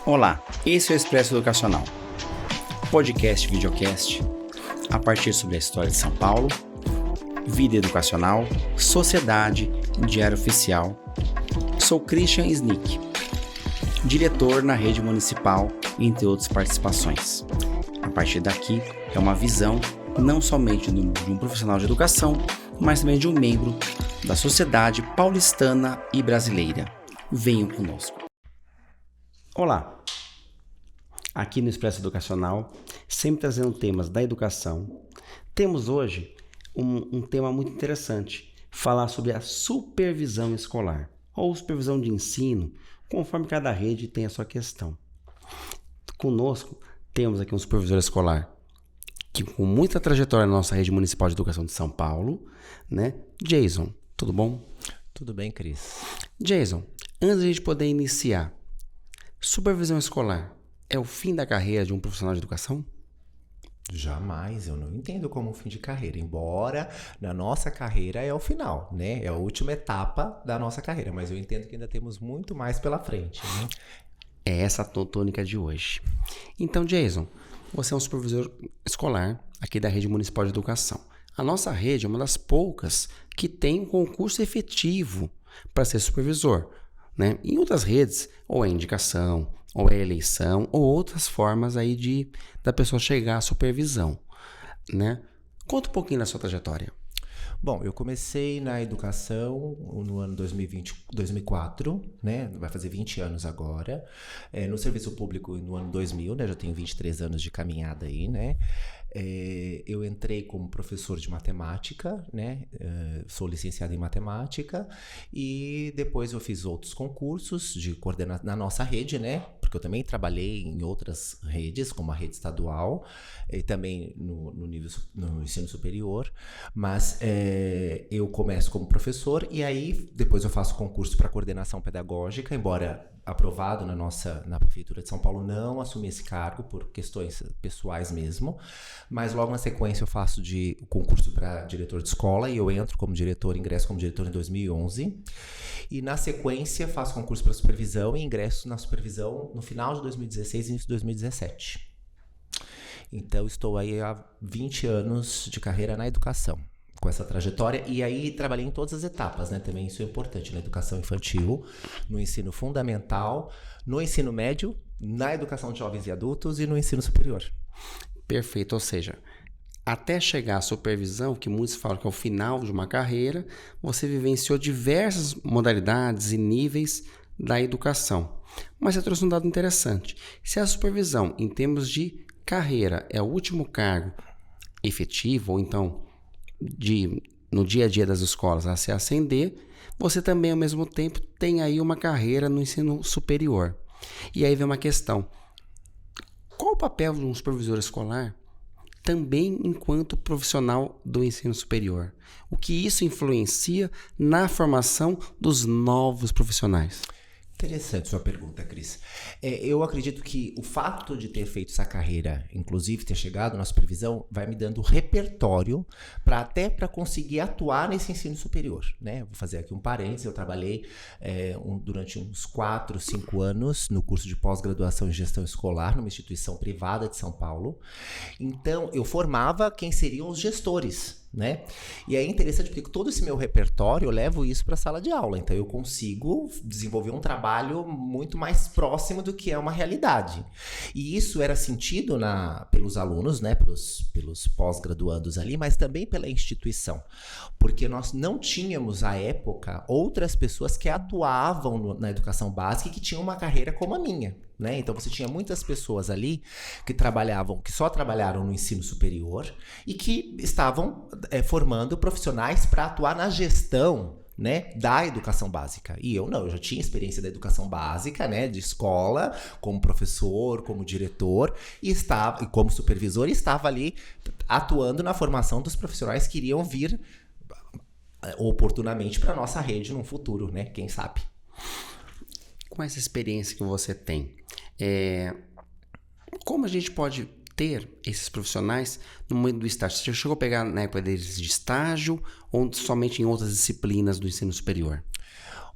Olá, esse é o Expresso Educacional, podcast e videocast a partir sobre a história de São Paulo, vida educacional, sociedade e diário oficial. Sou Christian Snick, diretor na rede municipal, entre outras participações. A partir daqui é uma visão não somente de um profissional de educação, mas também de um membro da sociedade paulistana e brasileira. Venham conosco. Olá, aqui no Expresso Educacional, sempre trazendo temas da educação. Temos hoje um tema muito interessante, falar sobre a supervisão escolar, ou supervisão de ensino, conforme cada rede tem a sua questão. Conosco, temos aqui um supervisor escolar, que com muita trajetória na nossa rede municipal de educação de São Paulo, né? Jason, tudo bom? Tudo bem, Cris. Jason, antes de a gente poder iniciar, supervisão escolar é o fim da carreira de um profissional de educação? Jamais, eu não entendo como um fim de carreira, embora na nossa carreira é o final, né? É a última etapa da nossa carreira, mas eu entendo que ainda temos muito mais pela frente, né? É essa a tônica de hoje. Então, Jason, você é um supervisor escolar aqui da rede municipal de educação. A nossa rede é uma das poucas que tem um concurso efetivo para ser supervisor, né? Em outras redes, ou é indicação, ou é eleição, ou outras formas aí da pessoa chegar à supervisão, né? Conta um pouquinho da sua trajetória. Bom, eu comecei na educação no ano 2004, né? Vai fazer 20 anos agora. No serviço público no ano 2000, né? Já tenho 23 anos de caminhada aí, né? Eu entrei como professor de matemática, né? Sou licenciado em matemática e depois eu fiz outros concursos de coordenação na nossa rede, né? Porque eu também trabalhei em outras redes, como a rede estadual e também no ensino superior, mas eu começo como professor e aí depois eu faço concurso para coordenação pedagógica, embora aprovado na Prefeitura de São Paulo, não assumi esse cargo por questões pessoais mesmo, mas logo na sequência eu faço o concurso para diretor de escola e eu entro como diretor, ingresso como diretor em 2011 e na sequência faço concurso para supervisão e ingresso na supervisão no final de 2016 e início de 2017. Então estou aí há 20 anos de carreira na educação, com essa trajetória, e aí trabalhei em todas as etapas, né? Também isso é importante, na educação infantil, no ensino fundamental, no ensino médio, na educação de jovens e adultos e no ensino superior. Perfeito, ou seja, até chegar à supervisão, que muitos falam que é o final de uma carreira, você vivenciou diversas modalidades e níveis da educação. Mas você trouxe um dado interessante. Se a supervisão, em termos de carreira, é o último cargo efetivo, ou então no dia a dia das escolas a se ascender, você também ao mesmo tempo tem aí uma carreira no ensino superior. E aí vem uma questão: qual o papel de um supervisor escolar também enquanto profissional do ensino superior? O que isso influencia na formação dos novos profissionais? Interessante sua pergunta, Cris. Eu acredito que o fato de ter feito essa carreira, inclusive ter chegado na supervisão, vai me dando repertório para conseguir atuar nesse ensino superior, né? Vou fazer aqui um parênteses, eu trabalhei durante uns 4, 5 anos no curso de pós-graduação em gestão escolar numa instituição privada de São Paulo. Então, eu formava quem seriam os gestores, né? E é interessante porque todo esse meu repertório eu levo isso para a sala de aula, então eu consigo desenvolver um trabalho muito mais próximo do que é uma realidade. E isso era sentido pelos alunos, né? Pelos pós-graduandos ali, mas também pela instituição, porque nós não tínhamos à época outras pessoas que atuavam na educação básica e que tinham uma carreira como a minha, né? Então você tinha muitas pessoas ali que só trabalharam no ensino superior e que estavam formando profissionais para atuar na gestão, né, da educação básica. E eu já tinha experiência da educação básica, né, de escola, como professor, como diretor, e como supervisor, e estava ali atuando na formação dos profissionais que iriam vir oportunamente para a nossa rede no futuro, né, quem sabe. Com essa experiência que você tem, como a gente pode ter esses profissionais no momento do estágio? Você já chegou a pegar na época deles de estágio ou somente em outras disciplinas do ensino superior?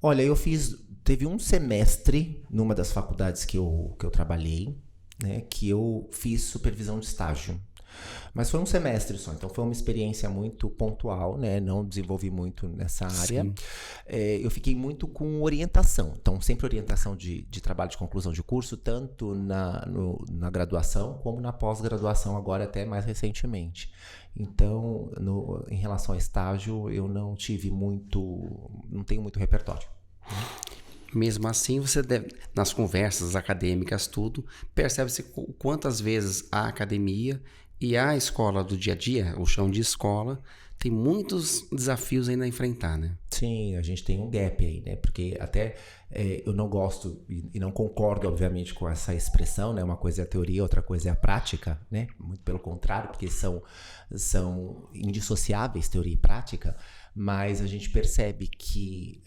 Olha, eu fiz teve um semestre numa das faculdades que eu trabalhei, né, que eu fiz supervisão de estágio. Mas foi um semestre só, então foi uma experiência muito pontual, né? Não desenvolvi muito nessa área. Eu fiquei muito com orientação, então sempre orientação de trabalho de conclusão de curso, tanto na graduação como na pós-graduação, agora até mais recentemente. Então, em relação a estágio, eu não tenho muito repertório. Mesmo assim, você deve, nas conversas acadêmicas, tudo, percebe-se quantas vezes a academia e a escola do dia a dia, o chão de escola, tem muitos desafios ainda a enfrentar, né? Sim, a gente tem um gap aí, né? Porque até eu não gosto e não concordo, obviamente, com essa expressão, né? Uma coisa é a teoria, outra coisa é a prática, né? Muito pelo contrário, porque são indissociáveis, teoria e prática, mas a gente percebe que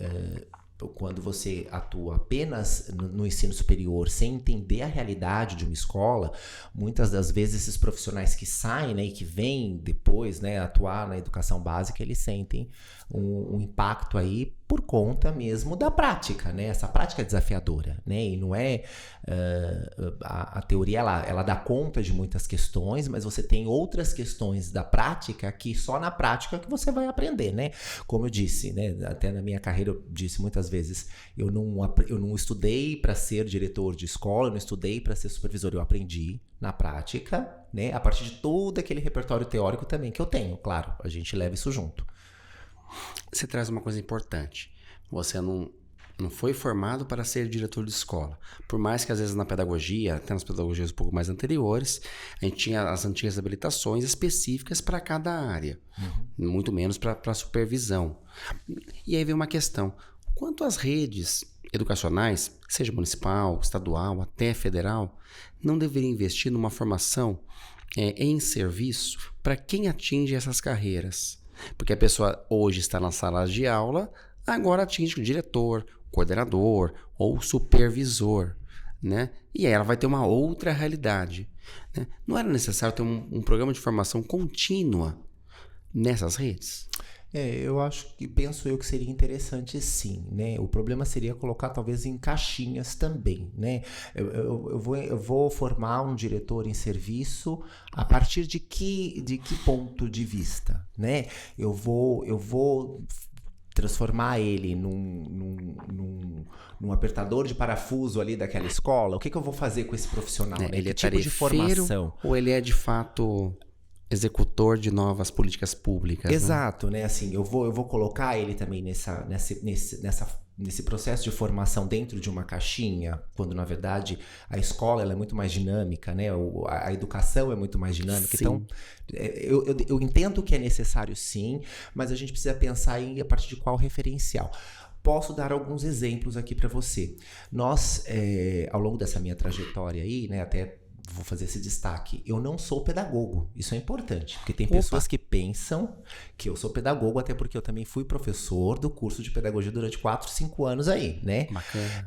quando você atua apenas no ensino superior sem entender a realidade de uma escola, muitas das vezes esses profissionais que saem, né, e que vêm depois, né, atuar na educação básica, eles sentem um impacto aí por conta mesmo da prática, né? Essa prática é desafiadora, né? E não é a teoria, ela dá conta de muitas questões, mas você tem outras questões da prática que só na prática que você vai aprender, né? Como eu disse, né? Até na minha carreira eu disse muitas vezes, eu não estudei para ser diretor de escola, eu não estudei para ser supervisor, eu aprendi na prática, né? A partir de todo aquele repertório teórico também que eu tenho, claro, a gente leva isso junto. Você traz uma coisa importante. Você não foi formado para ser diretor de escola. Por mais que às vezes na pedagogia, até nas pedagogias um pouco mais anteriores, a gente tinha as antigas habilitações específicas para cada área. Muito menos para supervisão. E aí vem uma questão. Quanto as redes educacionais, seja municipal, estadual, até federal, não deveriam investir numa formação em serviço para quem atinge essas carreiras? Porque a pessoa hoje está na sala de aula, agora atinge o diretor, o coordenador ou o supervisor, né? E aí ela vai ter uma outra realidade, né? Não era necessário ter um programa de formação contínua nessas redes? Penso eu que seria interessante sim, né? O problema seria colocar talvez em caixinhas também, né? Eu vou formar um diretor em serviço a partir de que ponto de vista, né? Eu vou transformar ele num apertador de parafuso ali daquela escola. O que eu vou fazer com esse profissional? Né? Ele que é tipo de formação? Ou ele é de fato executor de novas políticas públicas? Exato, né? Assim, eu vou colocar ele também nesse processo de formação dentro de uma caixinha, quando na verdade a escola ela é muito mais dinâmica, né? A educação é muito mais dinâmica. Sim. Então, eu entendo que é necessário sim, mas a gente precisa pensar a partir de qual referencial. Posso dar alguns exemplos aqui para você. Nós, ao longo dessa minha trajetória aí, né, até vou fazer esse destaque, eu não sou pedagogo, isso é importante, porque tem pessoas que pensam que eu sou pedagogo, até porque eu também fui professor do curso de pedagogia durante 4, 5 anos aí, né? Bacana.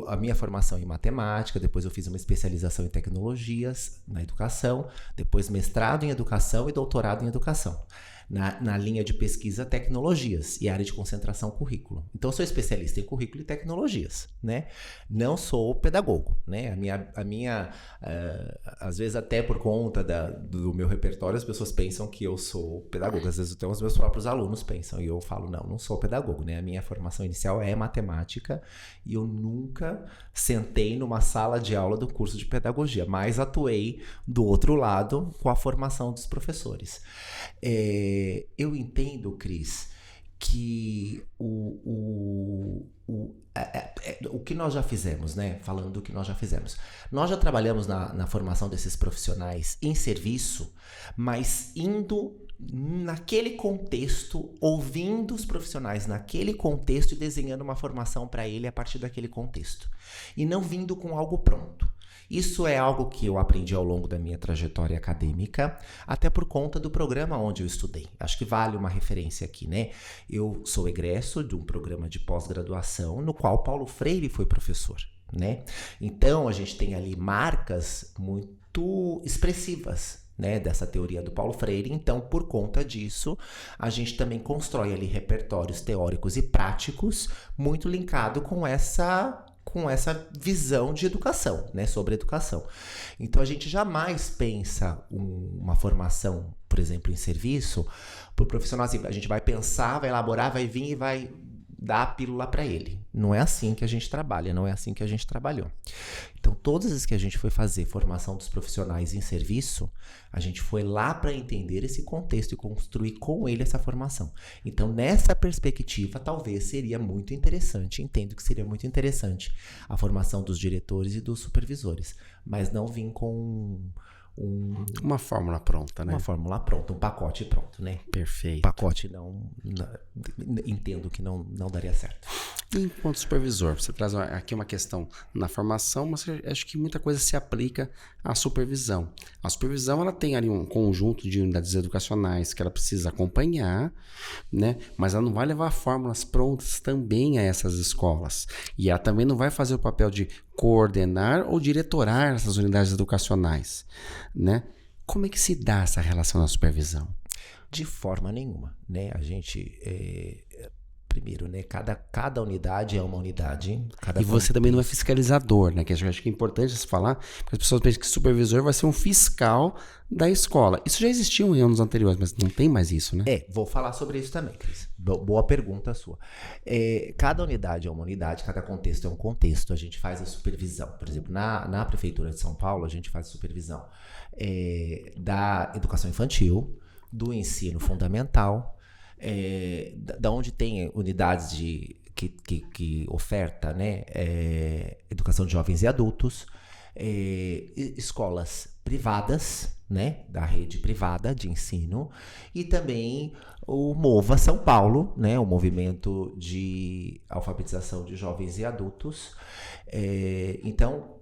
A minha formação em matemática, depois eu fiz uma especialização em tecnologias na educação, depois mestrado em educação e doutorado em educação. Na linha de pesquisa tecnologias e área de concentração currículo. Então, eu sou especialista em currículo e tecnologias, né? Não sou pedagogo, né? A minha às vezes até por conta do meu repertório, as pessoas pensam que eu sou pedagogo. Às vezes até os meus próprios alunos pensam e eu falo, não sou pedagogo, né? A minha formação inicial é matemática e eu nunca sentei numa sala de aula do curso de pedagogia, mas atuei do outro lado com a formação dos professores. Eu entendo, Cris, que o que nós já fizemos, né? Falando do que nós já fizemos. Nós já trabalhamos na formação desses profissionais em serviço, mas indo naquele contexto, ouvindo os profissionais naquele contexto e desenhando uma formação para ele a partir daquele contexto. E não vindo com algo pronto. Isso é algo que eu aprendi ao longo da minha trajetória acadêmica, até por conta do programa onde eu estudei. Acho que vale uma referência aqui, né? Eu sou egresso de um programa de pós-graduação no qual Paulo Freire foi professor, né? Então, a gente tem ali marcas muito expressivas né, dessa teoria do Paulo Freire. Então, por conta disso, a gente também constrói ali repertórios teóricos e práticos muito linkado com essa visão de educação, né, sobre educação. Então, a gente jamais pensa uma formação, por exemplo, em serviço, para o profissional assim, a gente vai pensar, vai elaborar, vai vir e vai dar a pílula para ele. Não é assim que a gente trabalha, não é assim que a gente trabalhou. Então, todas as vezes que a gente foi fazer formação dos profissionais em serviço, a gente foi lá para entender esse contexto e construir com ele essa formação. Então, nessa perspectiva, talvez seria muito interessante, entendo que seria muito interessante a formação dos diretores e dos supervisores, mas não vir com uma fórmula pronta, né? Uma fórmula pronta, um pacote pronto, né? Perfeito. Pacote entendo que não daria certo. E enquanto supervisor, você traz aqui uma questão na formação, mas acho que muita coisa se aplica à supervisão. A supervisão, ela tem ali um conjunto de unidades educacionais que ela precisa acompanhar, né? Mas ela não vai levar fórmulas prontas também a essas escolas. E ela também não vai fazer o papel de coordenar ou diretorar essas unidades educacionais, né? Como é que se dá essa relação na supervisão? De forma nenhuma, né? A gente, primeiro, né? Cada unidade é uma unidade. E você também não é fiscalizador, né? Que eu acho que é importante se falar, porque as pessoas pensam que o supervisor vai ser um fiscal da escola. Isso já existiu em anos anteriores, mas não tem mais isso, né? Vou falar sobre isso também, Cris. Boa pergunta sua. Cada unidade é uma unidade, cada contexto é um contexto. A gente faz a supervisão. Por exemplo, na Prefeitura de São Paulo, a gente faz a supervisão da educação infantil, do ensino fundamental, da onde tem unidades que oferta, né, educação de jovens e adultos, escolas privadas, né, da rede privada de ensino, e também o MOVA São Paulo, né, o movimento de alfabetização de jovens e adultos. Então,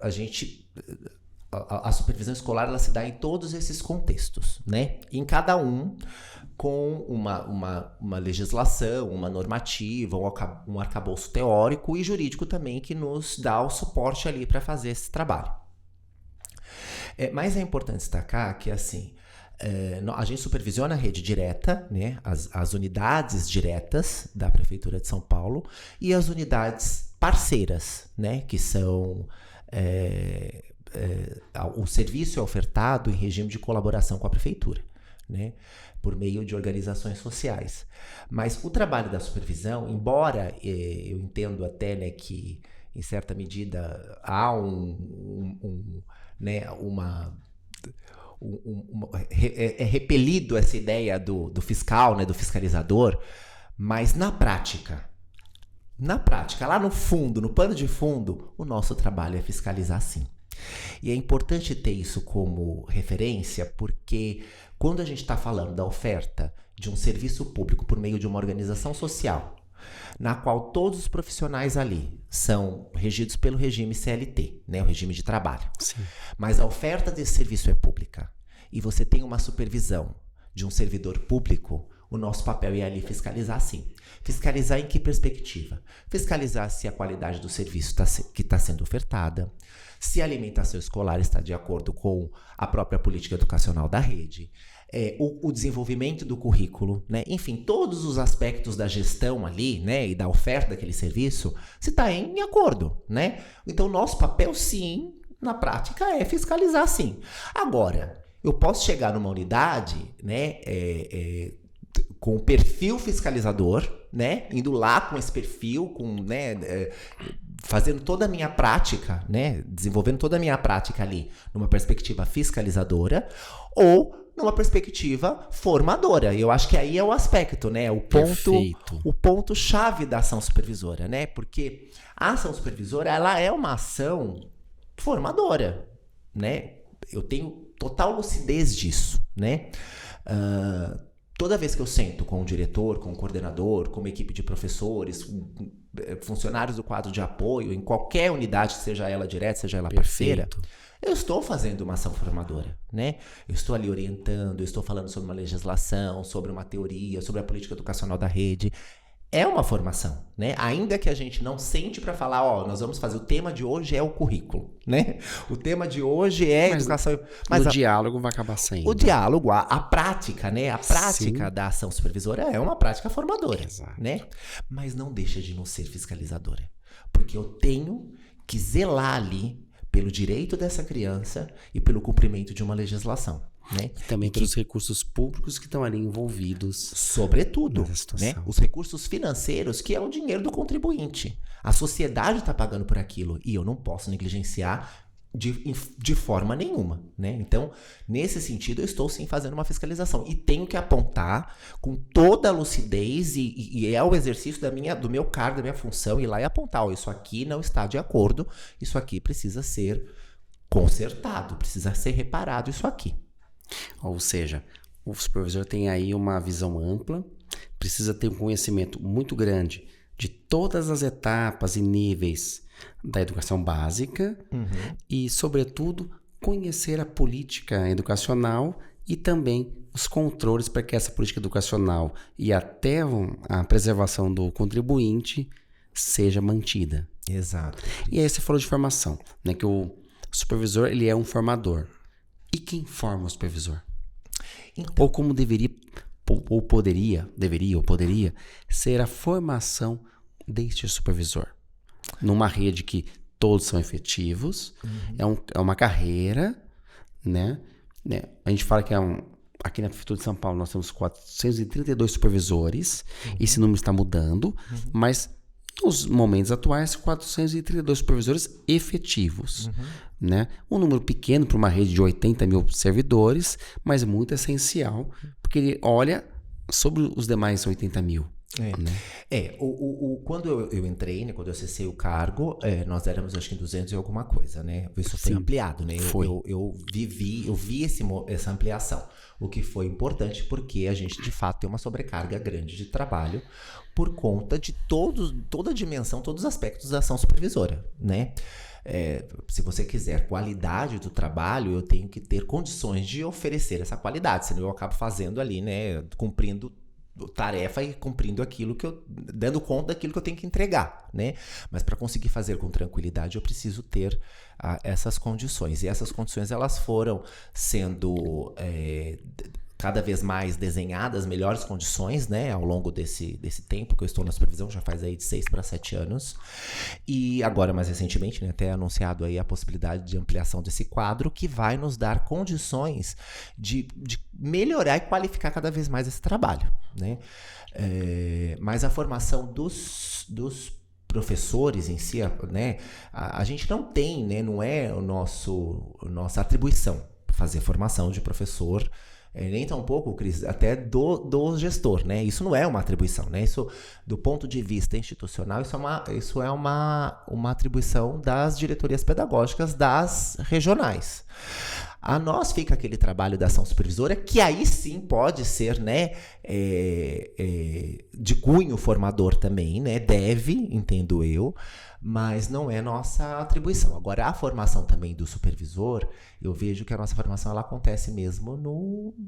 a supervisão escolar, ela se dá em todos esses contextos, né? Em cada um com uma legislação, uma normativa, um arcabouço teórico e jurídico também que nos dá o suporte ali para fazer esse trabalho. Mas é importante destacar que, assim, a gente supervisiona a rede direta, né? As unidades diretas da Prefeitura de São Paulo e as unidades parceiras, né? Que são... o serviço é ofertado em regime de colaboração com a prefeitura, né, por meio de organizações sociais. Mas o trabalho da supervisão, embora eu entendo até, né, que em certa medida há repelido essa ideia do fiscal, né, do fiscalizador, mas na prática, lá no fundo, no pano de fundo, o nosso trabalho é fiscalizar sim. E é importante ter isso como referência, porque quando a gente está falando da oferta de um serviço público por meio de uma organização social, na qual todos os profissionais ali são regidos pelo regime CLT, né, o regime de trabalho. Sim. Mas a oferta desse serviço é pública e você tem uma supervisão de um servidor público, o nosso papel é ali fiscalizar sim. Fiscalizar em que perspectiva? Fiscalizar se a qualidade do serviço que está sendo ofertada, se a alimentação escolar está de acordo com a própria política educacional da rede, o desenvolvimento do currículo, né? Enfim, todos os aspectos da gestão ali, né, e da oferta daquele serviço, se está em acordo, né? Então, nosso papel, sim, na prática, é fiscalizar, sim. Agora, eu posso chegar numa unidade, né, com o perfil fiscalizador, né, indo lá com esse perfil, fazendo toda a minha prática, né, desenvolvendo toda a minha prática ali numa perspectiva fiscalizadora ou numa perspectiva formadora. Eu acho que aí é o aspecto, né, o ponto chave da ação supervisora, né, porque a ação supervisora, ela é uma ação formadora, né, eu tenho total lucidez disso, né. Toda vez que eu sento com o diretor, com o coordenador, com uma equipe de professores, funcionários do quadro de apoio, em qualquer unidade, seja ela direta, seja ela parceira, eu estou fazendo uma ação formadora, né? Eu estou ali orientando, eu estou falando sobre uma legislação, sobre uma teoria, sobre a política educacional da rede. é uma formação, né? Ainda que a gente não sente para falar, ó, nós vamos fazer, o tema de hoje é o currículo, né? O tema de hoje é educação. Mas o diálogo vai acabar sendo. O diálogo, a prática, né? A prática da ação supervisora é uma prática formadora, né? Mas não deixa de não ser fiscalizadora. Porque eu tenho que zelar ali pelo direito dessa criança e pelo cumprimento de uma legislação. Né? E também pelos recursos públicos que estão ali envolvidos. Sobretudo, né? Os recursos financeiros, que é o dinheiro do contribuinte. A sociedade está pagando por aquilo e eu não posso negligenciar de forma nenhuma, né? Então, nesse sentido, eu estou sim fazendo uma fiscalização e tenho que apontar com toda a lucidez e é o exercício do meu cargo, da minha função, ir lá e apontar, ó, isso aqui não está de acordo, isso aqui precisa ser consertado, precisa ser reparado isso aqui. Ou seja, o supervisor tem aí uma visão ampla, precisa ter um conhecimento muito grande de todas as etapas e níveis da educação básica e, sobretudo, conhecer a política educacional e também os controles para que essa política educacional e até a preservação do contribuinte seja mantida. Exato. E aí você falou de formação, né? Que o supervisor ele é um formador. E quem forma o supervisor? Então, ou como deveria ser a formação deste supervisor? Numa rede que todos são efetivos, é uma carreira, né? A gente fala que aqui na Prefeitura de São Paulo nós temos 432 supervisores, esse número está mudando, mas nos momentos atuais, 432 supervisores efetivos, né? Um número pequeno para uma rede de 80 mil servidores, mas muito essencial, porque ele olha sobre os demais 80 mil. Quando eu entrei, né, quando eu acessei o cargo, nós éramos acho que 200 e alguma coisa, né? Isso foi ampliado, né? Eu vi essa ampliação, o que foi importante porque a gente de fato tem uma sobrecarga grande de trabalho por conta de toda a dimensão, todos os aspectos da ação supervisora, né? Se você quiser qualidade do trabalho, eu tenho que ter condições de oferecer essa qualidade, senão eu acabo fazendo ali, né, cumprindo tarefa e cumprindo aquilo que dando conta daquilo que eu tenho que entregar, né? Mas para conseguir fazer com tranquilidade, eu preciso ter essas condições. E essas condições, elas foram sendo cada vez mais desenhadas, melhores condições, né? Ao longo desse tempo que eu estou na supervisão, já faz aí de 6 para 7 anos. E agora, mais recentemente, né, até anunciado aí a possibilidade de ampliação desse quadro, que vai nos dar condições de melhorar e qualificar cada vez mais esse trabalho, né? Mas a formação dos professores em si, né? A gente não tem, né? Não é nossa atribuição fazer formação de professor, nem tão pouco, Cris, até do gestor, né? Isso não é uma atribuição, né? Isso, do ponto de vista institucional, isso é uma atribuição das diretorias pedagógicas das regionais. A nós fica aquele trabalho da ação supervisora, que aí sim pode ser, né, de cunho formador também, né? Deve, entendo eu, mas não é nossa atribuição. Agora, a formação também do supervisor, eu vejo que a nossa formação ela acontece mesmo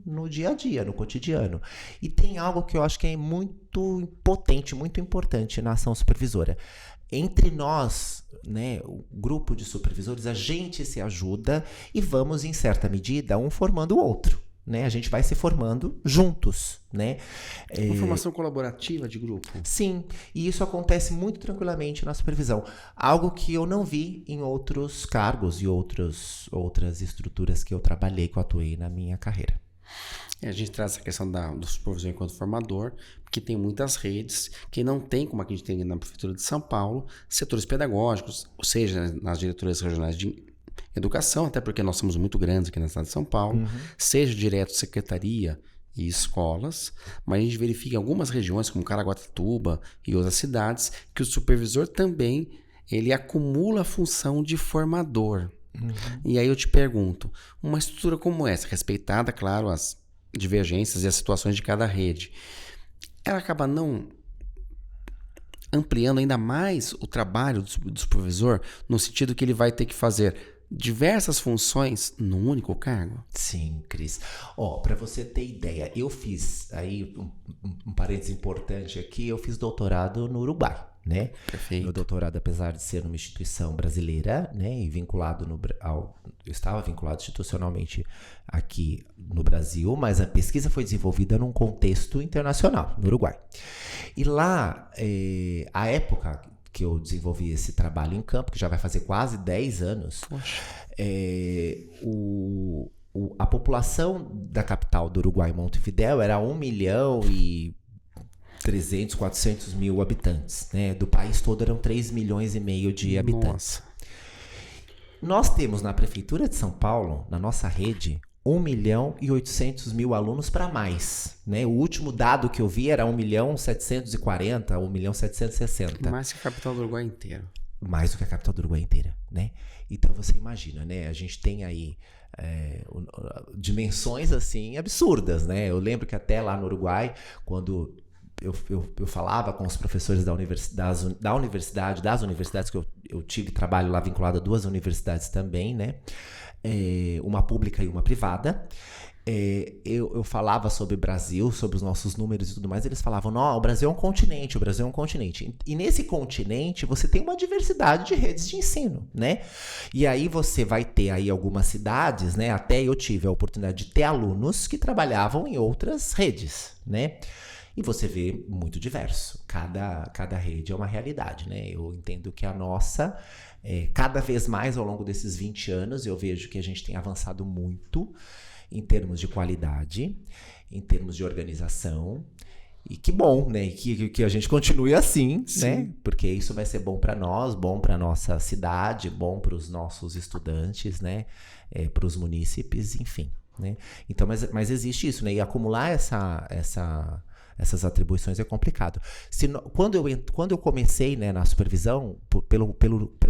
no dia a dia, no cotidiano. E tem algo que eu acho que é muito potente, muito importante na ação supervisora. Entre nós, né, o grupo de supervisores, a gente se ajuda e vamos, em certa medida, um formando o outro, né? A gente vai se formando juntos, né? Uma formação colaborativa de grupo. Sim, e isso acontece muito tranquilamente na supervisão. Algo que eu não vi em outros cargos e outras estruturas que eu trabalhei, que eu atuei na minha carreira. A gente traz essa questão do supervisor enquanto formador, porque tem muitas redes que não tem, como a gente tem na Prefeitura de São Paulo, setores pedagógicos, ou seja, nas diretorias regionais de educação, até porque nós somos muito grandes aqui na cidade de São Paulo, seja direto secretaria e escolas, mas a gente verifica em algumas regiões, como Caraguatatuba e outras cidades, que o supervisor também ele acumula a função de formador. E aí eu te pergunto, uma estrutura como essa, respeitada, claro, as divergências e as situações de cada rede, ela acaba não ampliando ainda mais o trabalho do supervisor, no sentido que ele vai ter que fazer diversas funções num único cargo? Sim, Cris. Para você ter ideia, eu fiz, aí um parênteses importante aqui, eu fiz doutorado no Uruguai, né? Perfeito. Meu doutorado, apesar de ser numa instituição brasileira, né, e vinculado eu estava vinculado institucionalmente aqui no Brasil, mas a pesquisa foi desenvolvida num contexto internacional, no Uruguai. E lá, a época que eu desenvolvi esse trabalho em campo, que já vai fazer quase 10 anos, a população da capital do Uruguai, Montevidéu, era 1.300.000, 400.000 habitantes, né? Do país todo eram 3,5 milhões de habitantes. Nossa. Nós temos na Prefeitura de São Paulo, na nossa rede, 1.800.000 alunos para mais, né? O último dado que eu vi era 1.740.000, 1.760.000. Mais que a capital do Uruguai inteiro. Mais do que a capital do Uruguai inteira, né? Então você imagina, né? A gente tem aí dimensões assim absurdas, né? Eu lembro que até lá no Uruguai, quando eu falava com os professores das universidades que eu tive trabalho lá vinculado a 2 universidades também, né? Uma pública e uma privada. Eu falava sobre o Brasil, sobre os nossos números e tudo mais, eles falavam, não, o Brasil é um continente, o Brasil é um continente. E nesse continente você tem uma diversidade de redes de ensino, né? E aí você vai ter aí algumas cidades, né? Até eu tive a oportunidade de ter alunos que trabalhavam em outras redes, né? E você vê muito diverso. Cada rede é uma realidade, né? Eu entendo que a nossa, cada vez mais ao longo desses 20 anos, eu vejo que a gente tem avançado muito em termos de qualidade, em termos de organização. E que bom, né? Que a gente continue assim, sim, né? Porque isso vai ser bom para nós, bom para nossa cidade, bom para os nossos estudantes, né? Para os munícipes, enfim, né? Então, mas existe isso, né? E acumular essas atribuições é complicado. Quando eu comecei, né, na supervisão, pela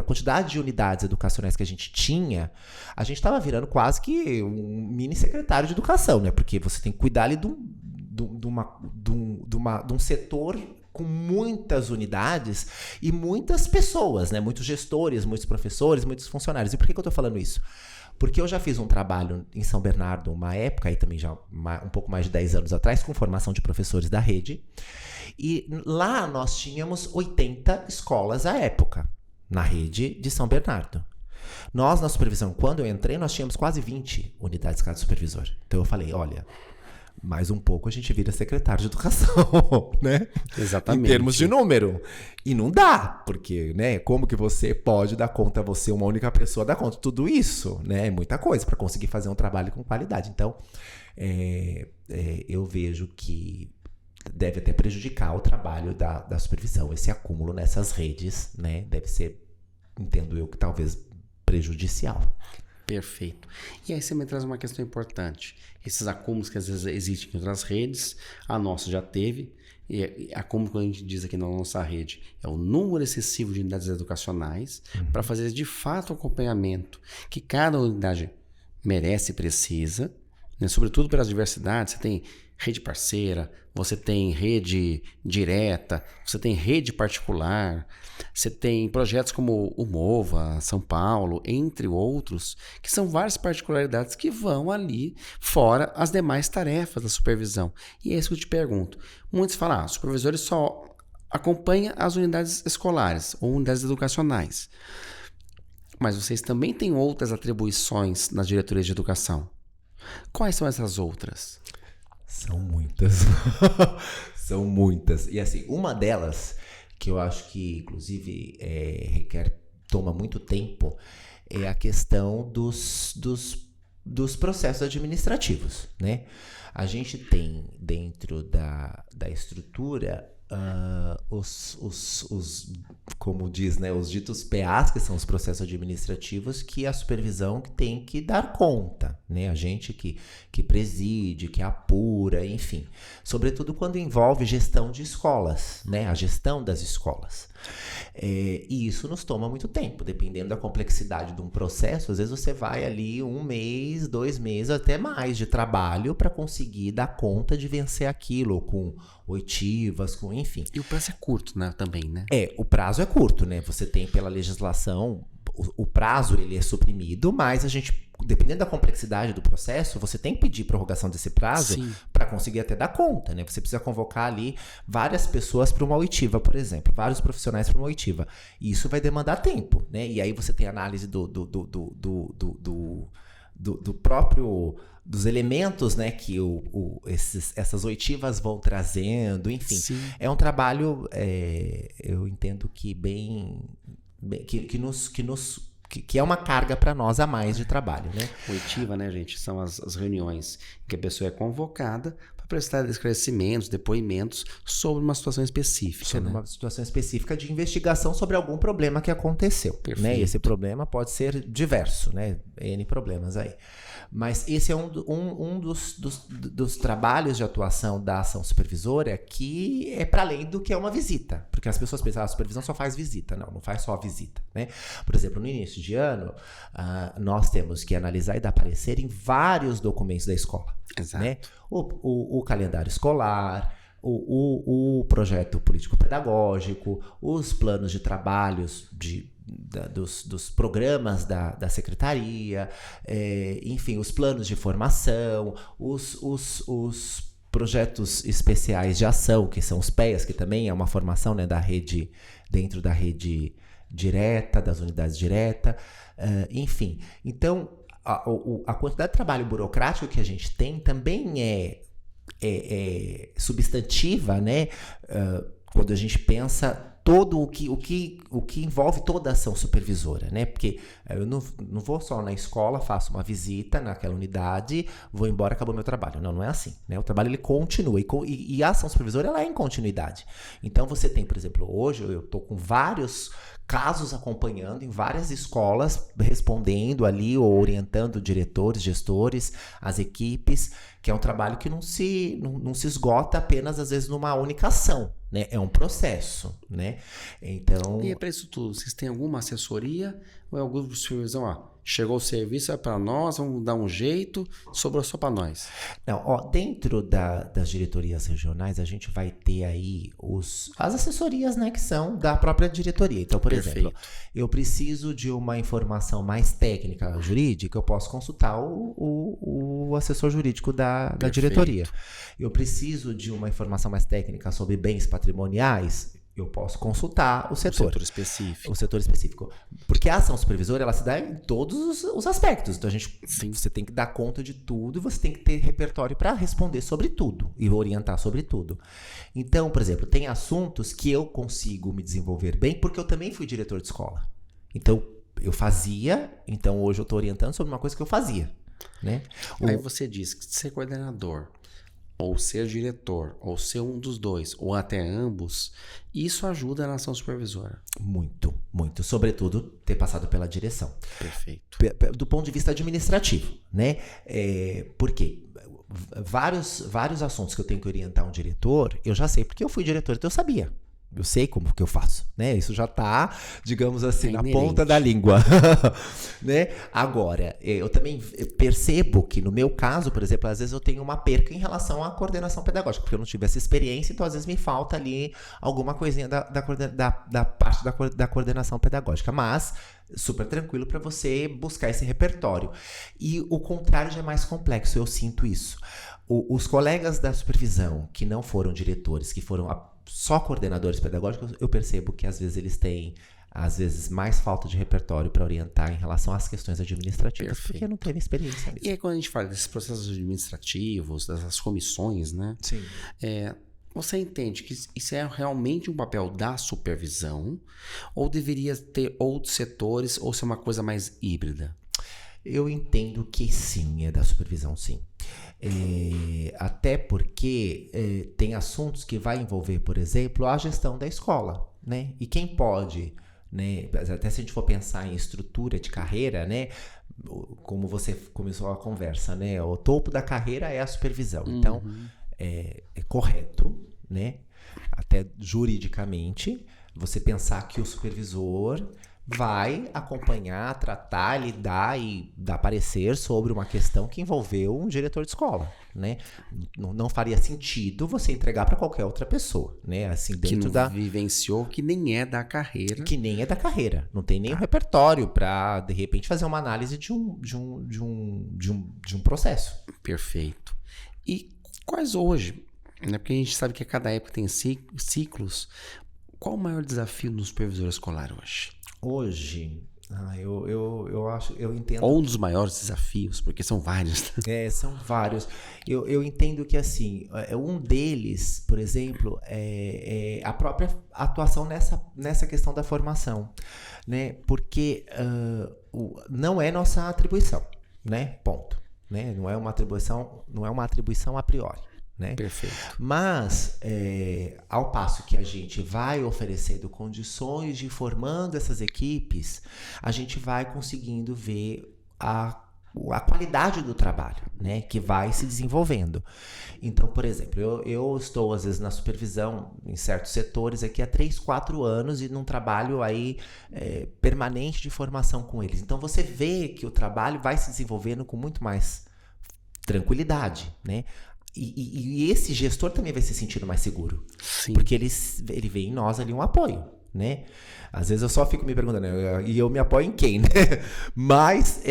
quantidade de unidades educacionais que a gente tinha, a gente estava virando quase que um mini secretário de educação, né? Porque você tem que cuidar ali de um setor com muitas unidades e muitas pessoas, né? Muitos gestores, muitos professores, muitos funcionários. E por que eu estou falando isso? Porque eu já fiz um trabalho em São Bernardo, uma época, aí também já um pouco mais de 10 anos atrás, com formação de professores da rede. E lá nós tínhamos 80 escolas à época, na rede de São Bernardo. Nós, na supervisão, quando eu entrei, nós tínhamos quase 20 unidades cada supervisor. Então eu falei, olha, mais um pouco a gente vira secretário de educação, né? Exatamente. Em termos de número. E não dá, porque, né? Como que você pode dar conta, você, uma única pessoa, dar conta de tudo isso, né? É muita coisa para conseguir fazer um trabalho com qualidade. Então, eu vejo que deve até prejudicar o trabalho da supervisão, esse acúmulo nessas redes, né? Deve ser, entendo eu, que talvez prejudicial. Perfeito. E aí você me traz uma questão importante. Esses acúmulos que às vezes existem em outras redes, a nossa já teve, e acúmulo que a gente diz aqui na nossa rede é o número excessivo de unidades educacionais para fazer de fato o acompanhamento que cada unidade merece e precisa, né? Sobretudo pelas diversidades. Você tem rede parceira, você tem rede direta, você tem rede particular, você tem projetos como o MOVA, São Paulo, entre outros, que são várias particularidades que vão ali fora as demais tarefas da supervisão. E é isso que eu te pergunto. Muitos falam, os supervisores só acompanham as unidades escolares ou unidades educacionais. Mas vocês também têm outras atribuições nas diretorias de educação. Quais são essas outras? São muitas. São muitas. E assim, uma delas, que eu acho que inclusive toma muito tempo, é a questão dos processos administrativos, né? A gente tem dentro da estrutura como diz, né, os ditos PAs, que são os processos administrativos, que a supervisão tem que dar conta, né? A gente que preside, que apura, enfim. Sobretudo quando envolve gestão de escolas, né? A gestão das escolas. E isso nos toma muito tempo, dependendo da complexidade de um processo. Às vezes você vai ali 1 mês, 2 meses, até mais de trabalho para conseguir dar conta de vencer aquilo, com oitivas, com enfim. E o prazo é curto, né? Também, né? O prazo é curto, né? Você tem pela legislação o prazo ele é suprimido, mas a gente, dependendo da complexidade do processo, você tem que pedir prorrogação desse prazo para conseguir até dar conta, né? Você precisa convocar ali várias pessoas para uma oitiva, por exemplo, vários profissionais para uma oitiva. E isso vai demandar tempo, né? E aí você tem análise do próprio, dos elementos, né, que essas oitivas vão trazendo, enfim. Sim. É um trabalho, eu entendo que que é uma carga para nós a mais de trabalho, né? Oitiva, né, gente, são as reuniões em que a pessoa é convocada para prestar esclarecimentos, depoimentos sobre uma situação específica. Sobre uma situação específica de investigação sobre algum problema que aconteceu. Né? E esse problema pode ser diverso, né? N problemas aí. Mas esse é um dos trabalhos de atuação da ação supervisora que é para além do que é uma visita. Porque as pessoas pensam, a supervisão só faz visita. Não faz só visita. Né? Por exemplo, no início de ano, nós temos que analisar e dar parecer em vários documentos da escola. Exato. Né? O calendário escolar, o projeto político-pedagógico, os planos de trabalhos dos programas da secretaria, enfim, os planos de formação, os projetos especiais de ação, que são os PEAs, que também é uma formação, né, da rede, dentro da rede direta, das unidades diretas, enfim. Então, a quantidade de trabalho burocrático que a gente tem também é substantiva, né? Quando a gente pensa todo o que envolve toda a ação supervisora, né? Porque eu não vou só na escola, faço uma visita naquela unidade, vou embora, acabou meu trabalho. Não é assim, né? O trabalho ele continua e a ação supervisora ela é em continuidade. Então você tem, por exemplo, hoje eu estou com vários casos acompanhando em várias escolas, respondendo ali ou orientando diretores, gestores, as equipes, que é um trabalho que não se esgota apenas, às vezes, numa única ação, né? É um processo, né? Então... E é para isso tudo, vocês têm alguma assessoria ou é algum grupo de supervisão? Chegou o serviço, é para nós, vamos dar um jeito, sobrou só para nós. Não, dentro das diretorias regionais, a gente vai ter aí as assessorias, né, que são da própria diretoria. Então, por exemplo, eu preciso de uma informação mais técnica jurídica, eu posso consultar o assessor jurídico da diretoria. Eu preciso de uma informação mais técnica sobre bens patrimoniais, eu posso consultar o setor. O setor específico. Porque a ação supervisora, ela se dá em todos os aspectos. Então, você tem que dar conta de tudo e você tem que ter repertório para responder sobre tudo e orientar sobre tudo. Então, por exemplo, tem assuntos que eu consigo me desenvolver bem porque eu também fui diretor de escola. Então, eu fazia, então hoje eu estou orientando sobre uma coisa que eu fazia. Né? Aí você diz que ser coordenador, ou ser diretor, ou ser um dos dois, ou até ambos, isso ajuda na ação supervisora. Muito, muito. Sobretudo, ter passado pela direção. Perfeito. Do ponto de vista administrativo, né? Porque vários assuntos que eu tenho que orientar um diretor, eu já sei, porque eu fui diretor, então eu sabia. Eu sei como que eu faço, né? Isso já está, digamos assim, na ponta da língua, né? Agora, eu também percebo que no meu caso, por exemplo, às vezes eu tenho uma perca em relação à coordenação pedagógica, porque eu não tive essa experiência, então às vezes me falta ali alguma coisinha da parte da coordenação pedagógica, mas super tranquilo para você buscar esse repertório. E o contrário já é mais complexo, eu sinto isso. Os colegas da supervisão que não foram diretores, que foram só coordenadores pedagógicos, eu percebo que às vezes eles têm mais falta de repertório para orientar em relação às questões administrativas, porque não teve experiência mesmo. E aí quando a gente fala desses processos administrativos, dessas comissões, né? Sim. Você entende que isso é realmente um papel da supervisão ou deveria ter outros setores ou ser uma coisa mais híbrida? Eu entendo que sim, é da supervisão, sim. Até porque tem assuntos que vai envolver, por exemplo, a gestão da escola, né? E quem pode, né? Até se a gente for pensar em estrutura de carreira, né? Como você começou a conversa, né? O topo da carreira é a supervisão. Então, é correto, né? Até juridicamente, você pensar que o supervisor vai acompanhar, tratar, lidar e dar parecer sobre uma questão que envolveu um diretor de escola, né? Não faria sentido você entregar para qualquer outra pessoa, né? Assim, dentro que não vivenciou, que nem é da carreira. Que nem é da carreira. Não tem nem um repertório para, de repente, fazer uma análise de um processo. Perfeito. E quais hoje, né? Porque a gente sabe que a cada época tem ciclos. Qual o maior desafio no supervisor escolar hoje? Hoje, eu acho, eu entendo. Ou um dos maiores desafios, porque são vários. São vários. Eu entendo que, assim, um deles, por exemplo, é a própria atuação nessa questão da formação, né? Porque não é nossa atribuição, né? Ponto. Né? Não é uma atribuição a priori. Né? Perfeito. Mas, ao passo que a gente vai oferecendo condições de ir formando essas equipes, a gente vai conseguindo ver a qualidade do trabalho, né? Que vai se desenvolvendo. Então, por exemplo, eu estou às vezes na supervisão em certos setores aqui há 3, 4 anos e num trabalho aí permanente de formação com eles. Então, você vê que o trabalho vai se desenvolvendo com muito mais tranquilidade, né? E esse gestor também vai se sentindo mais seguro. Sim. Porque ele vê em nós ali um apoio, né? Às vezes eu só fico me perguntando, e eu me apoio em quem, né? Mas,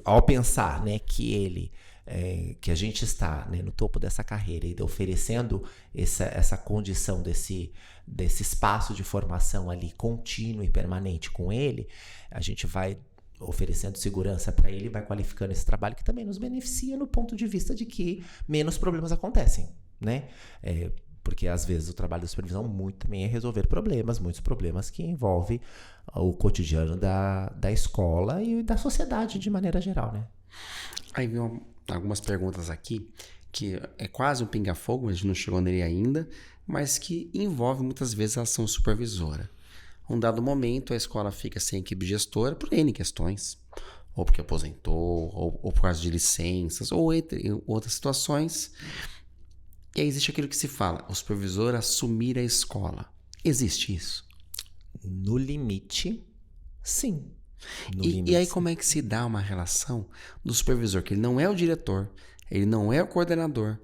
ao pensar, né, que a gente está, né, no topo dessa carreira e oferecendo essa condição desse espaço de formação ali contínuo e permanente com ele, a gente vai oferecendo segurança para ele, vai qualificando esse trabalho que também nos beneficia no ponto de vista de que menos problemas acontecem, né? Porque às vezes o trabalho da supervisão muito também é resolver problemas, muitos problemas que envolvem o cotidiano da escola e da sociedade de maneira geral, né? Aí vem algumas perguntas aqui que é quase um pinga-fogo, a gente não chegou nele ainda, mas que envolve muitas vezes a ação supervisora. Um dado momento, a escola fica sem equipe gestora por N questões, ou porque aposentou, ou por causa de licenças, ou entre outras situações. E aí existe aquilo que se fala, o supervisor assumir a escola. Existe isso? No limite, sim. E aí como é que se dá uma relação do supervisor, que ele não é o diretor, ele não é o coordenador,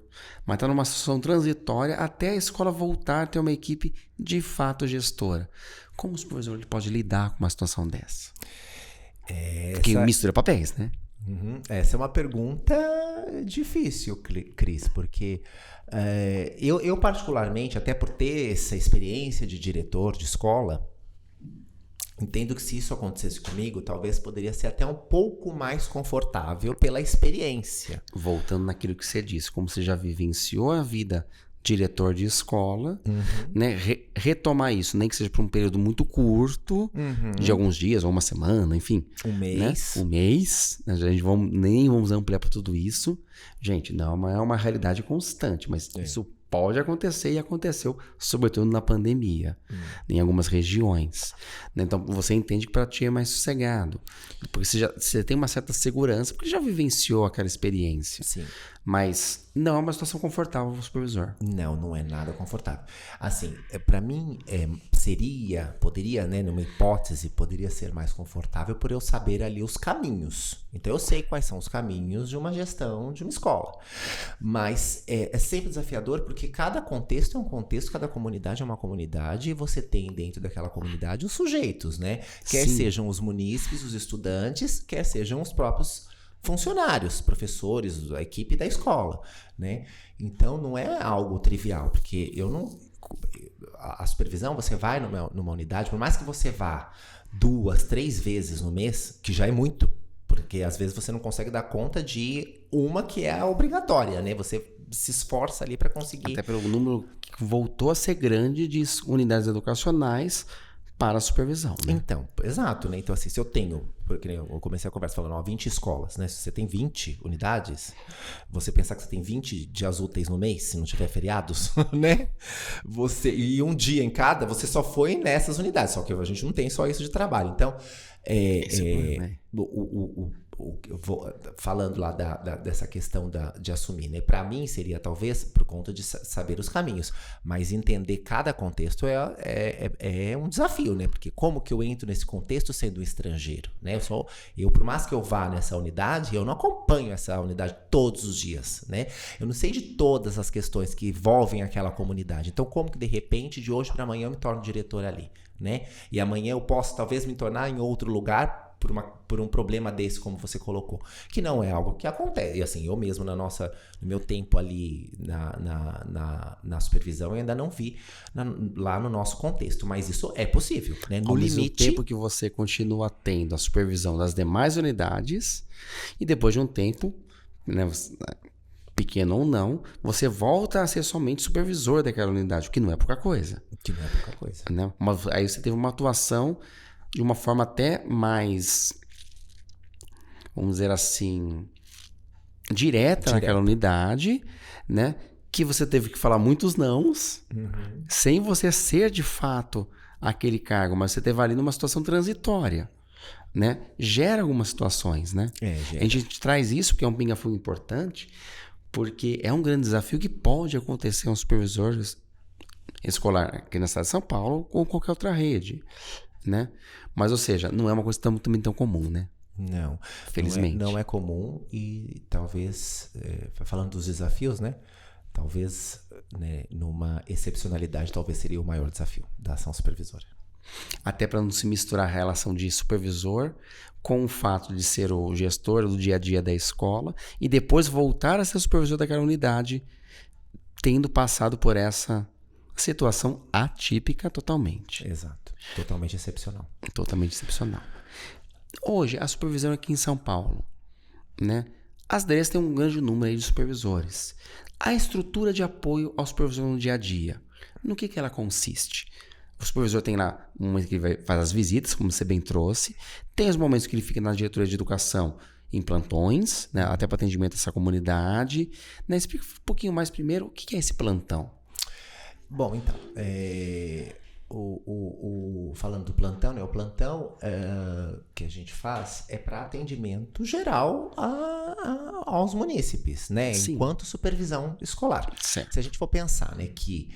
mas está numa situação transitória até a escola voltar a ter uma equipe de fato gestora. Como o supervisor ele pode lidar com uma situação dessa? Porque mistura papéis, né? Essa é uma pergunta difícil, Cris, porque eu particularmente, até por ter essa experiência de diretor de escola, entendo que se isso acontecesse comigo, talvez poderia ser até um pouco mais confortável pela experiência. Voltando naquilo que você disse, como você já vivenciou a vida diretor de escola, né? Retomar isso, nem que seja por um período muito curto, de alguns dias ou uma semana, enfim. Um mês. Né? Um mês. A gente nem vamos ampliar para tudo isso. Gente, não é uma realidade constante, mas isso pode acontecer e aconteceu, sobretudo na pandemia, em algumas regiões. Então, você entende que para ti é mais sossegado. Porque você tem uma certa segurança, porque já vivenciou aquela experiência. Sim. Mas não é uma situação confortável para o supervisor. Não é nada confortável. Assim, para mim, poderia, né, numa hipótese, poderia ser mais confortável por eu saber ali os caminhos. Então, eu sei quais são os caminhos de uma gestão de uma escola. Mas é sempre desafiador porque cada contexto é um contexto, cada comunidade é uma comunidade e você tem dentro daquela comunidade os sujeitos, né? Quer sejam os munícipes, os estudantes, quer sejam os próprios funcionários, professores, a equipe da escola, né? Então, não é algo trivial, porque a supervisão, você vai numa unidade, por mais que você vá 2, 3 vezes no mês, que já é muito, porque às vezes você não consegue dar conta de uma que é obrigatória, né? Você se esforça ali para conseguir. Até pelo número que voltou a ser grande de unidades educacionais para a supervisão, né? Então, exato, né? Então, assim, se eu tenho porque eu comecei a conversa falando, 20 escolas, né? Se você tem 20 unidades, você pensar que você tem 20 dias úteis no mês, se não tiver feriados, né? E um dia em cada, você só foi nessas unidades, só que a gente não tem só isso de trabalho. Então, falando lá dessa questão de assumir, né? Para mim seria talvez por conta de saber os caminhos, mas entender cada contexto é um desafio, né? Porque como que eu entro nesse contexto sendo um estrangeiro, né? Por mais que eu vá nessa unidade, eu não acompanho essa unidade todos os dias, né? Eu não sei de todas as questões que envolvem aquela comunidade. Então, como que de repente, de hoje para amanhã, eu me torno diretor ali, né? E amanhã eu posso talvez me tornar em outro lugar por um problema desse, como você colocou, que não é algo que acontece. E assim, eu mesmo no meu tempo ali na supervisão, eu ainda não vi lá no nosso contexto, mas isso é possível, né? No limite, o tempo que você continua tendo a supervisão das demais unidades, e depois de um tempo, né, pequeno ou não, você volta a ser somente supervisor daquela unidade, o que não é pouca coisa. Né? Aí você teve uma atuação de uma forma até mais, vamos dizer assim, direta naquela unidade, né? Que você teve que falar muitos nãos, sem você ser de fato aquele cargo, mas você teve ali numa situação transitória, né? Gera algumas situações, né? A gente traz isso porque é um pinga-fogo importante, porque é um grande desafio que pode acontecer um supervisor escolar aqui na cidade de São Paulo ou qualquer outra rede, né? Mas, ou seja, não é uma coisa também tão comum, né? Não. Felizmente. Não é comum e talvez, falando dos desafios, né? Talvez, né, numa excepcionalidade, talvez seria o maior desafio da ação supervisória. Até para não se misturar a relação de supervisor com o fato de ser o gestor do dia a dia da escola e depois voltar a ser supervisor daquela unidade, tendo passado por essa situação atípica totalmente. Exato. Totalmente excepcional. Hoje, a supervisão aqui em São Paulo, né? As DREs têm um grande número aí de supervisores. A estrutura de apoio ao supervisor no dia a dia, no que ela consiste? O supervisor tem lá um momento que ele faz as visitas, como você bem trouxe. Tem os momentos que ele fica na diretoria de educação em plantões, né? Até para atendimento dessa comunidade. Né? Explica um pouquinho mais primeiro o que é esse plantão. Bom, então, falando do plantão, né? O plantão que a gente faz é para atendimento geral aos munícipes, né? Sim. Enquanto supervisão escolar. Certo. Se a gente for pensar, né, que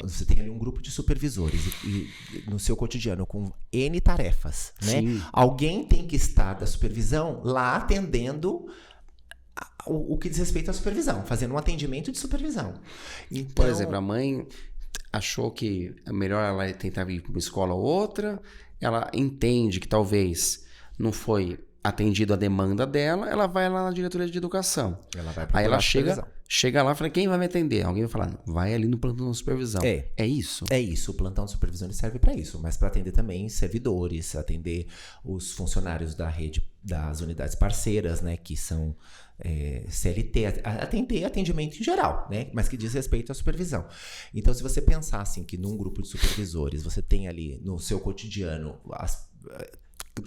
você tem ali um grupo de supervisores e no seu cotidiano com N tarefas, né? Sim. Alguém tem que estar da supervisão lá atendendo o que diz respeito à supervisão, fazendo um atendimento de supervisão. Então, por exemplo, a mãe achou que é melhor ela tentar ir para uma escola ou outra, ela entende que talvez não foi atendido a demanda dela, ela vai lá na diretoria de educação. Aí ela chega lá e fala, quem vai me atender? Alguém vai falar, vai ali no plantão de supervisão. É isso? É isso, o plantão de supervisão ele serve para isso, mas para atender também servidores, atender os funcionários da rede, das unidades parceiras, né, que são CLT, atendimento em geral, né, mas que diz respeito à supervisão. Então, se você pensar assim, que num grupo de supervisores você tem ali no seu cotidiano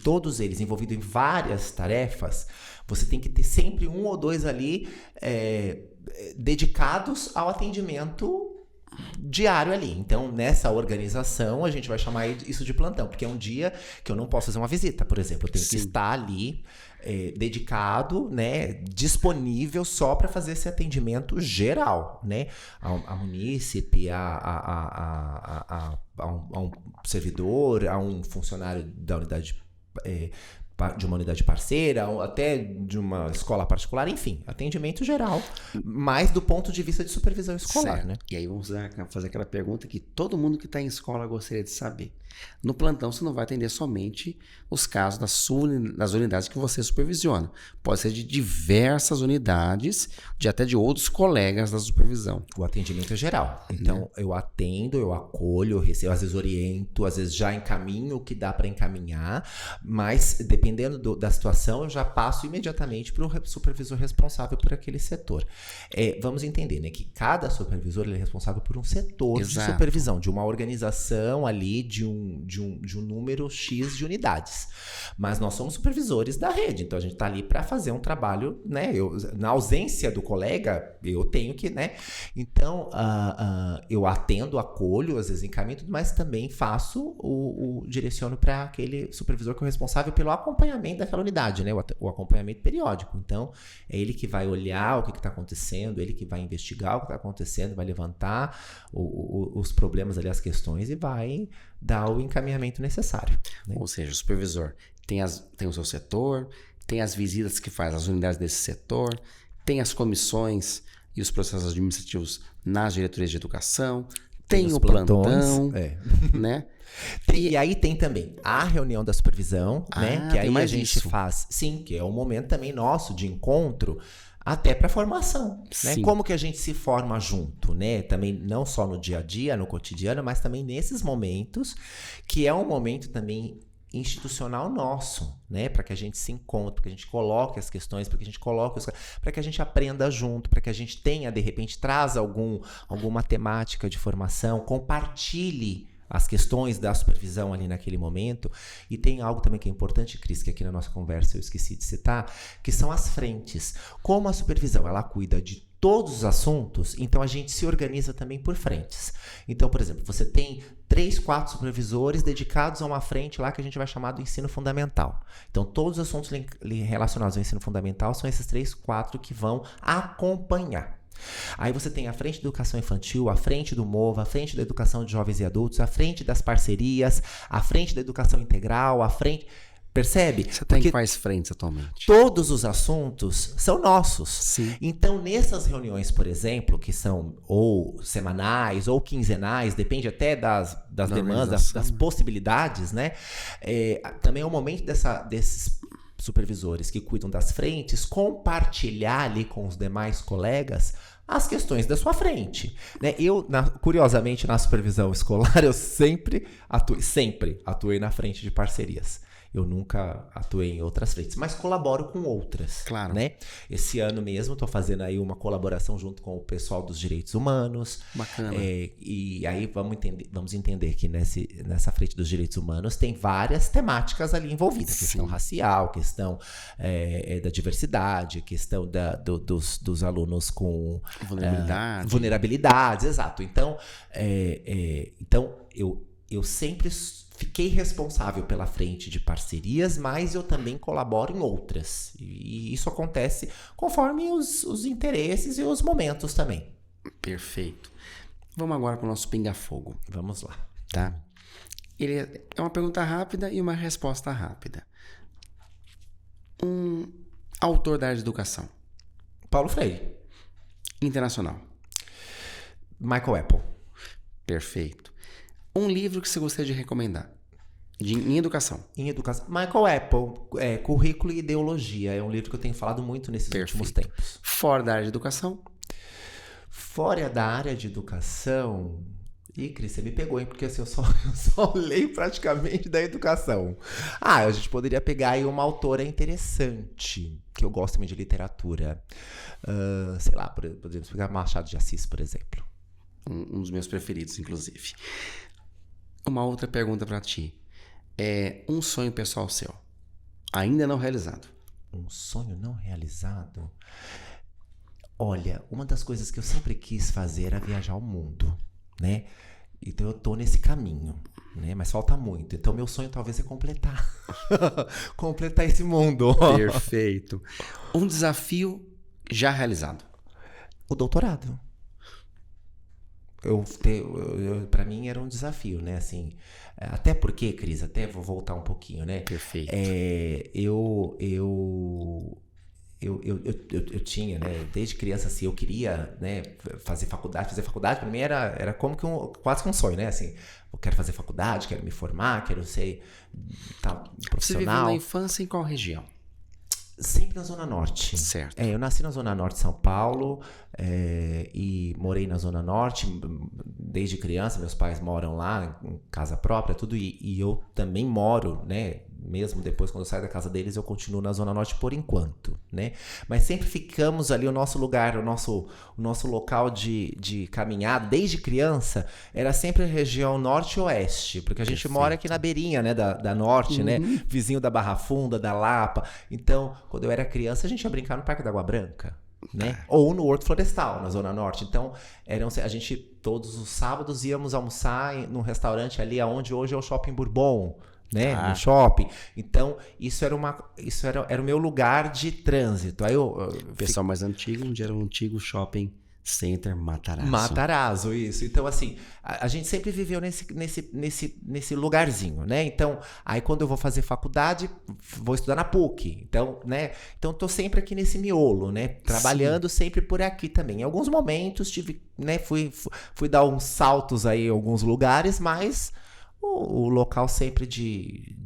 todos eles envolvidos em várias tarefas, você tem que ter sempre um ou dois ali dedicados ao atendimento diário ali. Então, nessa organização, a gente vai chamar isso de plantão, porque é um dia que eu não posso fazer uma visita, por exemplo. Eu tenho que estar ali dedicado, né, disponível só para fazer esse atendimento geral, né, a munícipe, a um servidor, a um funcionário da unidade de uma unidade parceira, ou até de uma escola particular, enfim, atendimento geral, mas do ponto de vista de supervisão escolar, certo, né? E aí vamos fazer aquela pergunta que todo mundo que está em escola gostaria de saber. No plantão você não vai atender somente os casos das unidades que você supervisiona. Pode ser de diversas unidades, até de outros colegas da supervisão. O atendimento é geral. Então, eu atendo, eu acolho, eu recebo, às vezes oriento, às vezes já encaminho o que dá para encaminhar, mas depende dependendo da situação, eu já passo imediatamente para o supervisor responsável por aquele setor. Vamos entender, né, que cada supervisor ele é responsável por um setor de supervisão, de uma organização ali, de um número X de unidades. Mas nós somos supervisores da rede, então a gente está ali para fazer um trabalho, né? Na ausência do colega, eu tenho que, né? Então, eu atendo, acolho, às vezes encaminho, mas também faço direciono para aquele supervisor que é o responsável pelo acompanhamento daquela unidade, né? O acompanhamento periódico. Então, é ele que vai olhar o que está acontecendo, ele que vai investigar o que está acontecendo, vai levantar os problemas ali, as questões, e vai dar o encaminhamento necessário, né? Ou seja, o supervisor tem o seu setor, tem as visitas que faz às unidades desse setor, tem as comissões e os processos administrativos nas diretorias de educação, tem o plantão, né? E aí tem também a reunião da supervisão, né? Que aí a gente faz, sim, que é um momento também nosso de encontro, até para formação, né? Como que a gente se forma junto, né? Também não só no dia a dia, no cotidiano, mas também nesses momentos, que é um momento também institucional nosso, né? Para que a gente se encontre, para que a gente coloque as questões, para que a gente para que a gente aprenda junto, para que a gente tenha, de repente, traz alguma temática de formação, compartilhe as questões da supervisão ali naquele momento. E tem algo também que é importante, Cris, que aqui na nossa conversa eu esqueci de citar, que são as frentes. Como a supervisão, ela cuida de todos os assuntos, então a gente se organiza também por frentes. Então, por exemplo, você tem 3, 4 supervisores dedicados a uma frente lá que a gente vai chamar do ensino fundamental. Então, todos os assuntos relacionados ao ensino fundamental são esses 3, 4 que vão acompanhar. Aí você tem a frente da educação infantil, a frente do MOVA, a frente da educação de jovens e adultos, a frente das parcerias, a frente da educação integral, a frente... Percebe? Você tem quais frentes atualmente? Todos os assuntos são nossos. Sim. Então, nessas reuniões, por exemplo, que são ou semanais ou quinzenais, depende até das demandas, das possibilidades, né? Também é o momento desses supervisores que cuidam das frentes compartilhar ali com os demais colegas as questões da sua frente, né? Curiosamente, na supervisão escolar, eu sempre atuei na frente de parcerias. Eu nunca atuei em outras frentes, mas colaboro com outras, claro, né? Esse ano mesmo estou fazendo aí uma colaboração junto com o pessoal dos direitos humanos. Bacana. E aí vamos entender que nessa frente dos direitos humanos tem várias temáticas ali envolvidas. Sim. Questão racial, questão da diversidade, questão dos alunos com vulnerabilidades, exato. Então, eu sempre fiquei responsável pela frente de parcerias, mas eu também colaboro em outras. E isso acontece conforme os interesses e os momentos também. Perfeito. Vamos agora para o nosso pinga-fogo. Vamos lá. Tá? Ele é uma pergunta rápida e uma resposta rápida. Um autor da área de educação. Paulo Freire. Internacional. Michael Apple. Perfeito. Um livro que você gostaria de recomendar em educação? Em educação. Michael Apple, Currículo e Ideologia. É um livro que eu tenho falado muito nesses últimos tempos. Fora da área de educação? Fora da área de educação... Ih, Cris, você me pegou, hein? Porque assim, eu só leio praticamente da educação. A gente poderia pegar aí uma autora interessante, que eu gosto muito de literatura. Sei lá, podemos pegar Machado de Assis, por exemplo. Um dos meus preferidos, inclusive. Uma outra pergunta para ti. Um sonho pessoal seu, ainda não realizado. Um sonho não realizado? Olha, uma das coisas que eu sempre quis fazer era viajar ao mundo, né? Então eu tô nesse caminho, né? Mas falta muito. Então meu sonho talvez é completar. Completar esse mundo. Perfeito. Um desafio já realizado. O doutorado. Para mim era um desafio, né? Assim, até porque, Cris, até vou voltar um pouquinho, né? Perfeito. Eu tinha, né? Desde criança, assim, eu queria, né? Fazer faculdade. Fazer faculdade para mim era como que quase que um sonho, né? Assim, eu quero fazer faculdade, quero me formar, quero ser profissional. Você viveu na infância em qual região? Sempre na Zona Norte. Certo. Eu nasci na Zona Norte de São Paulo e morei na Zona Norte desde criança. Meus pais moram lá, em casa própria, tudo. E eu também moro, né, Mesmo depois, quando eu saio da casa deles, eu continuo na Zona Norte por enquanto, né? Mas sempre ficamos ali, o nosso lugar, o nosso local de caminhada, desde criança, era sempre a região norte e oeste, porque a gente mora aqui na beirinha, né, da norte, né? Vizinho da Barra Funda, da Lapa. Então, quando eu era criança, a gente ia brincar no Parque da Água Branca, né? Ou no Horto Florestal, na Zona Norte. Então, a gente, todos os sábados, íamos almoçar num restaurante ali onde hoje é o Shopping Bourbon, né? No shopping. Então, isso era o meu lugar de trânsito. Aí o pessoal mais antigo, onde era o antigo shopping center Matarazzo. Matarazzo, isso. Então, assim, a gente sempre viveu nesse lugarzinho, né? Então, aí quando eu vou fazer faculdade, vou estudar na PUC. Então, né? Então, tô sempre aqui nesse miolo, né? Trabalhando sempre por aqui também. Em alguns momentos tive, né? Fui dar uns saltos aí em alguns lugares, mas o local sempre de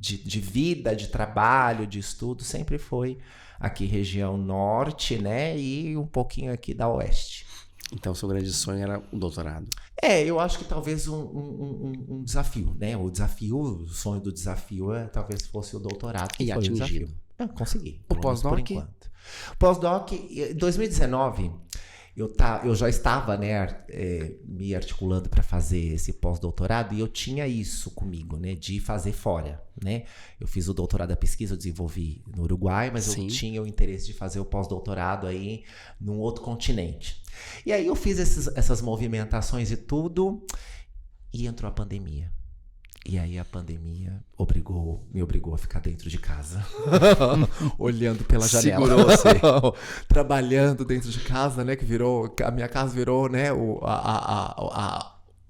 vida, de trabalho, de estudo, sempre foi aqui região norte, né? E um pouquinho aqui da oeste. Então, seu grande sonho era o doutorado. Eu acho que talvez um desafio, né? O sonho do desafio talvez fosse o doutorado. E atingido. Consegui. O pós-doc? Por enquanto. Pós-doc, em 2019... Eu já estava, né, me articulando para fazer esse pós-doutorado e eu tinha isso comigo, né, de fazer fora, né? Eu fiz o doutorado da pesquisa, eu desenvolvi no Uruguai, mas eu tinha o interesse de fazer o pós-doutorado aí num outro continente. E aí eu fiz essas movimentações e tudo, e entrou a pandemia. E aí a pandemia me obrigou a ficar dentro de casa, olhando pela janela. Segurou você. Trabalhando dentro de casa, né? A minha casa virou, né?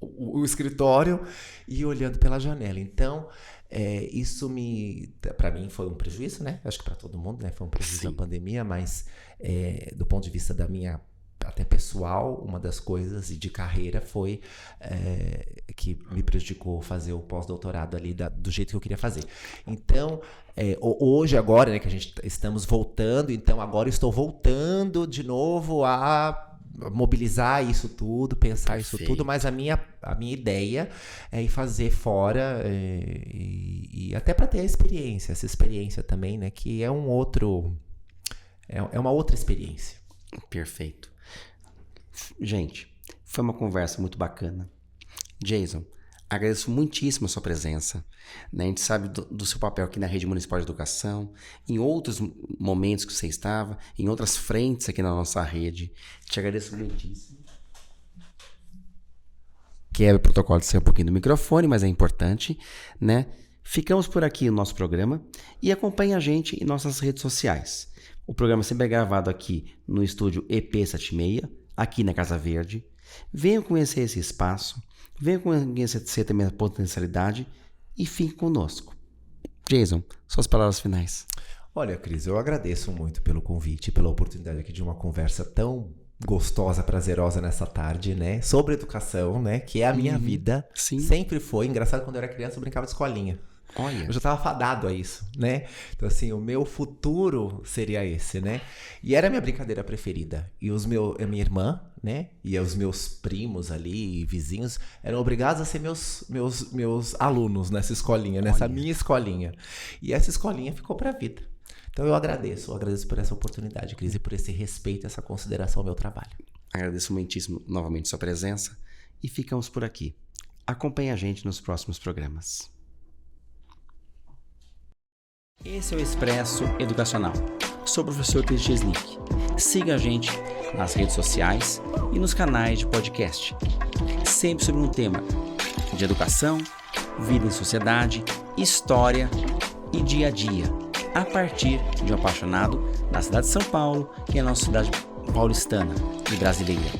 O escritório e olhando pela janela. Então, isso para mim foi um prejuízo, né? Acho que para todo mundo, né? Foi um prejuízo a pandemia, mas do ponto de vista da minha até pessoal, uma das coisas de carreira foi que me prejudicou fazer o pós-doutorado ali do jeito que eu queria fazer. Então, hoje, agora, né, que estamos voltando, então agora estou voltando de novo a mobilizar isso tudo, pensar isso tudo, mas a minha ideia é ir fazer fora e até para ter essa experiência também, né, que é uma outra experiência. Perfeito. Gente, foi uma conversa muito bacana. Jason, agradeço muitíssimo a sua presença, né? A gente sabe do seu papel aqui na Rede Municipal de Educação, em outros momentos que você estava, em outras frentes aqui na nossa rede. Te agradeço muitíssimo. Quebra o protocolo de sair um pouquinho do microfone, mas é importante, né? Ficamos por aqui no nosso programa e acompanhe a gente em nossas redes sociais. O programa sempre é gravado aqui no estúdio EP76, aqui na Casa Verde. Venham conhecer esse espaço, venham conhecer também a potencialidade e fique conosco. Jason, suas palavras finais. Olha, Cris, eu agradeço muito pelo convite, pela oportunidade aqui de uma conversa tão gostosa, prazerosa nessa tarde, né? Sobre educação, né? Que é a minha vida. Sim. Sempre foi. Engraçado, quando eu era criança, eu brincava de escolinha. Olha. Eu já estava fadado a isso, né? Então, assim, o meu futuro seria esse, né? E era a minha brincadeira preferida. E a minha irmã, né? E os meus primos ali, vizinhos, eram obrigados a ser meus alunos nessa escolinha, nessa minha escolinha. E essa escolinha ficou para a vida. Então, eu agradeço por essa oportunidade, Cris, e por esse respeito, essa consideração ao meu trabalho. Agradeço muitíssimo novamente sua presença e ficamos por aqui. Acompanhe a gente nos próximos programas. Esse é o Expresso Educacional. Sou o professor Cris Chesnick. Siga a gente nas redes sociais e nos canais de podcast. Sempre sobre um tema de educação, vida em sociedade, história e dia a dia, a partir de um apaixonado da cidade de São Paulo, que é a nossa cidade paulistana e brasileira.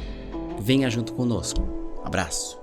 Venha junto conosco. Abraço.